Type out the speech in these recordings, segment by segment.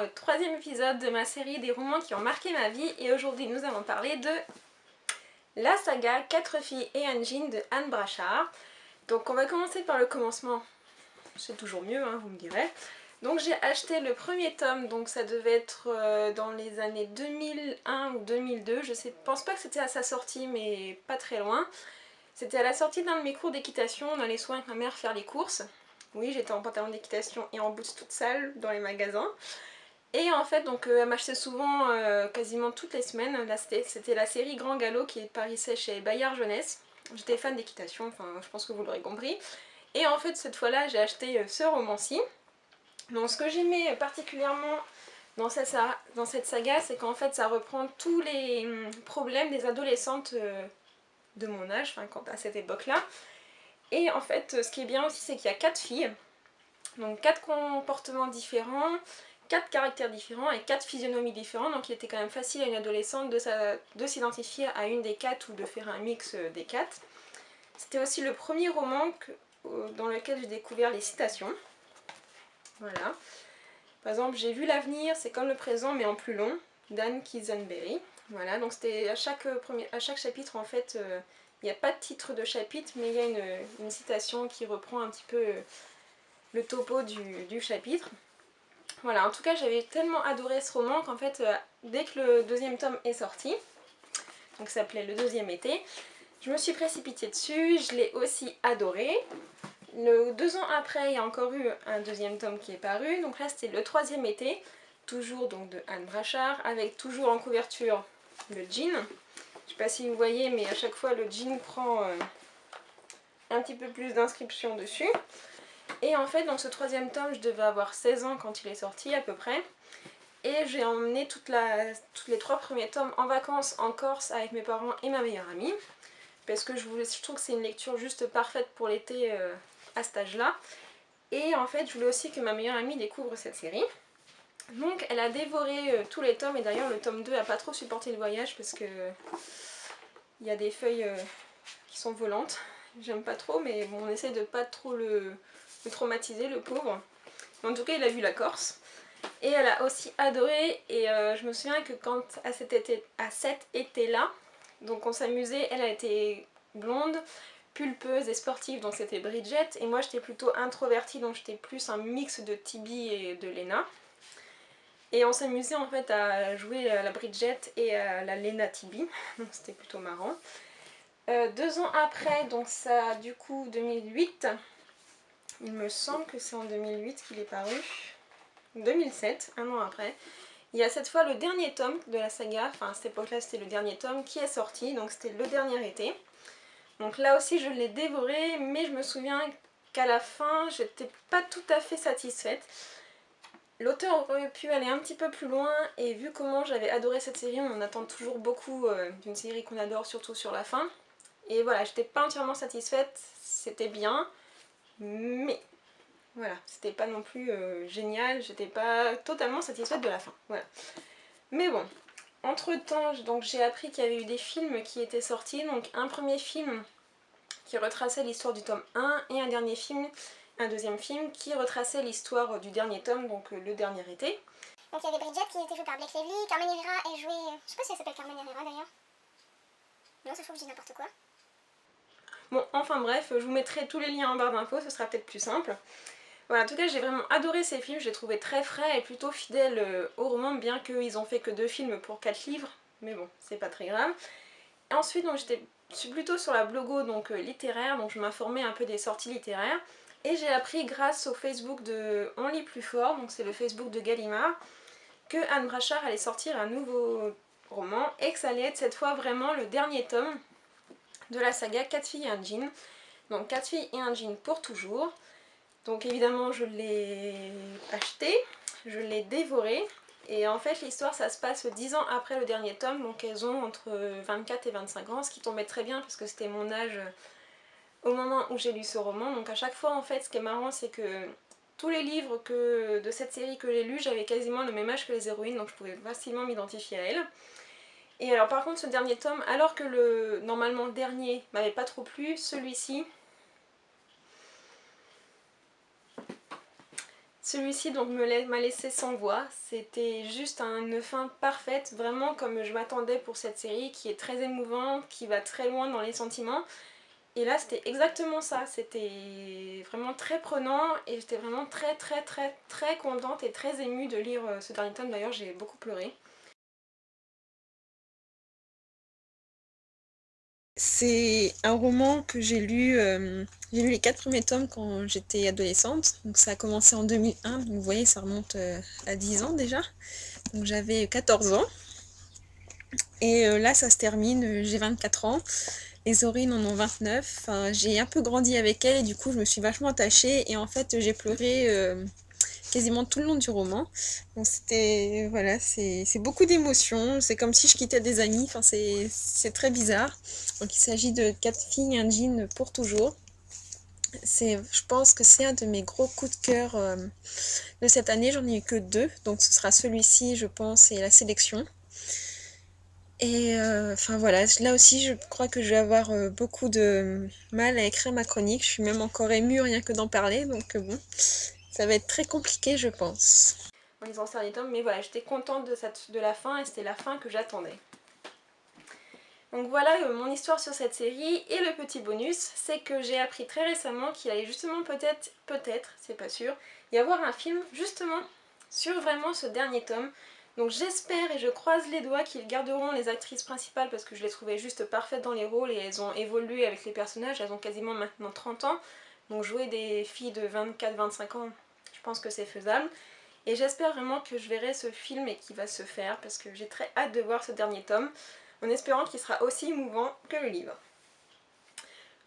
le troisième épisode de ma série des romans qui ont marqué ma vie et aujourd'hui nous allons parler de la saga 4 filles et un djinn de Anne Brachard. Donc on va commencer par le commencement, c'est toujours mieux hein, vous me direz. Donc j'ai acheté le premier tome, donc ça devait être dans les années 2001 ou 2002, pense pas que c'était à sa sortie mais pas très loin. C'était à la sortie d'un de mes cours d'équitation, on allait souvent avec ma mère faire les courses. Oui, j'étais en pantalon d'équitation et en boots toute sale dans les magasins. Et en fait, donc elle m'achetait souvent, quasiment toutes les semaines. Là, c'était la série Grand Galop qui paraissait chez Bayard Jeunesse. J'étais fan d'équitation, enfin je pense que vous l'aurez compris. Et en fait, cette fois-là, j'ai acheté ce roman-ci. Donc ce que j'aimais particulièrement dans cette saga, c'est qu'en fait, ça reprend tous les problèmes des adolescentes de mon âge, enfin à cette époque-là. Et en fait, ce qui est bien aussi, c'est qu'il y a 4 filles, donc 4 comportements différents, 4 caractères différents et 4 physionomies différentes, donc il était quand même facile à une adolescente de s'identifier à une des 4 ou de faire un mix des 4. C'était aussi le premier roman dans lequel j'ai découvert les citations. Voilà. Par exemple, j'ai vu l'avenir, c'est comme le présent mais en plus long, d'Anne Quisenberry. Voilà, donc c'était à chaque chapitre en fait, il n'y a pas de titre de chapitre, mais il y a une citation qui reprend un petit peu le topo du chapitre. Voilà, en tout cas j'avais tellement adoré ce roman qu'en fait, dès que le deuxième tome est sorti, donc ça s'appelait Le deuxième été, je me suis précipitée dessus, je l'ai aussi adoré. 2 ans après, il y a encore eu un deuxième tome qui est paru, donc là c'était Le troisième été, toujours donc de Anne Brachard, avec toujours en couverture le djinn. Je sais pas si vous voyez, mais à chaque fois le djinn prend un petit peu plus d'inscriptions dessus. Et en fait, dans ce troisième tome, je devais avoir 16 ans quand il est sorti à peu près. Et j'ai emmené tous les 3 premiers tomes en vacances en Corse avec mes parents et ma meilleure amie. Parce que je trouve que c'est une lecture juste parfaite pour l'été à cet âge-là. Et en fait, je voulais aussi que ma meilleure amie découvre cette série. Donc elle a dévoré tous les tomes et d'ailleurs le tome 2 n'a pas trop supporté le voyage parce que il y a des feuilles qui sont volantes. J'aime pas trop mais bon, on essaie de pas trop le traumatiser le pauvre. En tout cas il a vu la Corse. Et elle a aussi adoré et je me souviens que quand à cet été-là, donc on s'amusait, elle a été blonde, pulpeuse et sportive, donc c'était Bridget, et moi j'étais plutôt introvertie, donc j'étais plus un mix de Tibi et de Lena. Et on s'amusait en fait à jouer à la Bridget et à la Lena Tibi, donc c'était plutôt marrant. 2 ans après, donc ça du coup 2008, il me semble que c'est en 2008 qu'il est paru, 2007, un an après, il y a cette fois le dernier tome de la saga, enfin à cette époque-là c'était le dernier tome qui est sorti, donc c'était Le dernier été. Donc là aussi je l'ai dévoré, mais je me souviens qu'à la fin j'étais pas tout à fait satisfaite. L'auteur aurait pu aller un petit peu plus loin et vu comment j'avais adoré cette série, on en attend toujours beaucoup d'une série qu'on adore, surtout sur la fin. Et voilà, j'étais pas entièrement satisfaite, c'était bien, mais voilà, c'était pas non plus génial, j'étais pas totalement satisfaite de la fin, voilà. Mais bon, entre temps, j'ai appris qu'il y avait eu des films qui étaient sortis, donc un premier film qui retraçait l'histoire du tome 1 et un deuxième film qui retraçait l'histoire du dernier tome, donc Le dernier été. Donc il y avait Bridget qui était jouée par Blake Lively, Carmen Herrera est jouée... Je sais pas si elle s'appelle Carmen Herrera d'ailleurs. Non, ça se trouve que je dis n'importe quoi. Bon, enfin bref, je vous mettrai tous les liens en barre d'infos, ce sera peut-être plus simple. Voilà, en tout cas j'ai vraiment adoré ces films, je les trouvais très frais et plutôt fidèles au roman, bien qu'ils ont fait que 2 films pour 4 livres, mais bon, c'est pas très grave. Et ensuite, donc, je suis plutôt sur la blogo donc, littéraire, donc je m'informais un peu des sorties littéraires, et j'ai appris grâce au Facebook de On lit plus fort, donc c'est le Facebook de Gallimard, que Anne Brachard allait sortir un nouveau roman, et que ça allait être cette fois vraiment le dernier tome de la saga 4 filles et un djinn. Donc 4 filles et un djinn pour toujours. Donc évidemment je l'ai acheté, je l'ai dévoré, et en fait l'histoire ça se passe 10 ans après le dernier tome, donc elles ont entre 24 et 25 ans, ce qui tombait très bien parce que c'était mon âge au moment où j'ai lu ce roman. Donc à chaque fois en fait ce qui est marrant c'est que tous les livres de cette série que j'ai lus, j'avais quasiment le même âge que les héroïnes, donc je pouvais facilement m'identifier à elles. Et alors par contre ce dernier tome, alors que normalement le dernier m'avait pas trop plu, celui-ci Celui-ci donc m'a laissé sans voix, c'était juste une fin parfaite, vraiment comme je m'attendais pour cette série qui est très émouvante, qui va très loin dans les sentiments. Et là c'était exactement ça, c'était vraiment très prenant et j'étais vraiment très contente et très émue de lire ce dernier tome, d'ailleurs j'ai beaucoup pleuré. C'est un roman que j'ai lu les 4 premiers tomes quand j'étais adolescente, donc ça a commencé en 2001, donc vous voyez ça remonte à 10 ans déjà, donc j'avais 14 ans, et là ça se termine, j'ai 24 ans, et Zorine en ont 29, enfin, j'ai un peu grandi avec elle et du coup je me suis vachement attachée et en fait j'ai pleuré quasiment tout le long du roman. Donc c'était, voilà, c'est beaucoup d'émotions, c'est comme si je quittais des amis, enfin c'est très bizarre. Donc il s'agit de 4 filles et un jean pour toujours. Je pense que c'est un de mes gros coups de cœur de cette année, j'en ai eu que 2, donc ce sera celui-ci je pense et la sélection. Et enfin voilà, là aussi je crois que je vais avoir beaucoup de mal à écrire ma chronique, je suis même encore émue rien que d'en parler, donc bon, ça va être très compliqué je pense. En lisant ce dernier tome, mais voilà, j'étais contente de la fin et c'était la fin que j'attendais. Donc voilà mon histoire sur cette série, et le petit bonus, c'est que j'ai appris très récemment qu'il allait justement peut-être, c'est pas sûr, y avoir un film justement sur vraiment ce dernier tome. Donc j'espère et je croise les doigts qu'ils garderont les actrices principales parce que je les trouvais juste parfaites dans les rôles et elles ont évolué avec les personnages, elles ont quasiment maintenant 30 ans. Donc jouer des filles de 24-25 ans, je pense que c'est faisable. Et j'espère vraiment que je verrai ce film et qu'il va se faire parce que j'ai très hâte de voir ce dernier tome, en espérant qu'il sera aussi émouvant que le livre.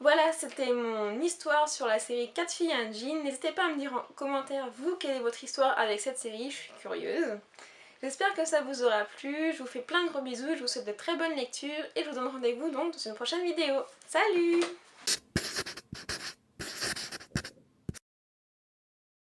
Voilà, c'était mon histoire sur la série 4 filles et un jean. N'hésitez pas à me dire en commentaire, vous, quelle est votre histoire avec cette série, je suis curieuse. J'espère que ça vous aura plu, je vous fais plein de gros bisous, je vous souhaite de très bonnes lectures et je vous donne rendez-vous donc dans une prochaine vidéo. Salut!